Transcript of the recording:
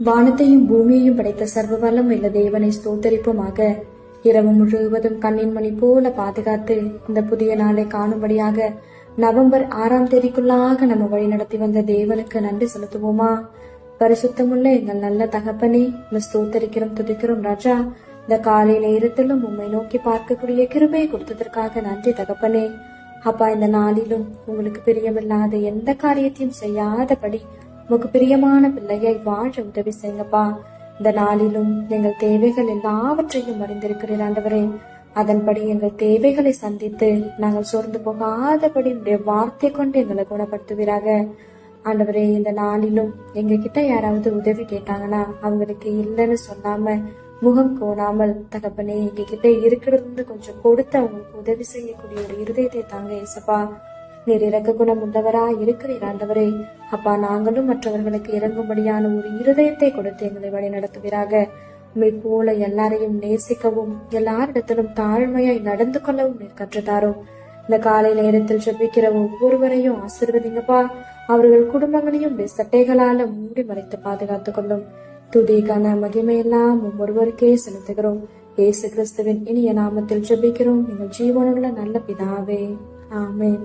வானத்தையும் பூமியையும் படைத்த சர்வ வல்லம் உள்ள தேவனை ஸ்தோத்தரிப்போமாக. இரவு முழுவதும் கண்ணின் மணி போல பாதுகாத்து இந்த புதிய நாளை காணும்படியாக நவம்பர் 6ஆம் தேதிக்குள்ளாக நம்ம வழி நடத்தி வந்த தேவனுக்கு நன்றி செலுத்துவோமா? பரிசுத்தமுள்ள எங்கள் நல்ல தகப்பனே, ஸ்தோத்தரிக்கிறோம், துதிக்கிறோம் ராஜா. இந்த காலை நேரத்திலும் உம்மை நோக்கி பார்க்கக்கூடிய கிருபையை கொடுத்ததற்காக நன்றி தகப்பனே. அப்பா, இந்த நாளிலும் உங்களுக்கு பிரியமில்லாத எந்த காரியத்தையும் செய்யாதபடி உமக்கு பிரியமான பிள்ளையை வாழ உதவி செய்யுங்கப்பா. இந்த நாளிலும் எங்கள் தேவைகள் எல்லாவற்றையும் அறிந்திருக்கிறீர் ஆண்டவரே. அதன்படி எங்கள் தேவைகளை சந்தித்து நாங்கள் சோர்ந்து போகாதபடி உடைய வார்த்தை கொண்டு எங்களை குணப்படுத்துவீராக ஆண்டவரே. இந்த நாளிலும் எங்க கிட்ட யாராவது உதவி கேட்டாங்கன்னா அவங்களுக்கு இல்லைன்னு சொல்லாம முகம் கோணாமல் தகப்பனே, எங்க கிட்ட இருக்கிறது கொஞ்சம் கொடுத்து அவங்களுக்கு உதவி செய்யக்கூடிய ஒரு இருதயத்தை தாங்க ஏசப்பா. நீர் இறக்க குணம் உள்ளவரா இருக்கிறீர் ஆண்டவரே. அப்பா, நாங்களும் மற்றவர்களுக்கு இறங்கும்படியான ஒரு இருதயத்தை கொடுத்து எங்களை வழி நடத்துவீராக. உண்மை போல எல்லாரையும் நேசிக்கவும் எல்லாரிடத்திலும் தாழ்மையாய் நடந்து கொள்ளவும் நீர் கற்றுத்தாரும். இந்த காலை நேரத்தில் ஜெபிக்கிற ஒவ்வொருவரையும் ஆசீர்வதிங்கப்பா. அவர்கள் குடும்பங்களையும் சட்டைகளால மூடி மறைத்து பாதுகாத்துக் கொள்ளும். துதி கன மகிமையெல்லாம் ஒவ்வொருவருக்கே செலுத்துகிறோம். இயேசு கிறிஸ்துவின் இனிய நாமத்தில் ஜெபிக்கிறோம் எங்கள் ஜீவனுள்ள நல்ல பிதாவே, ஆமென்.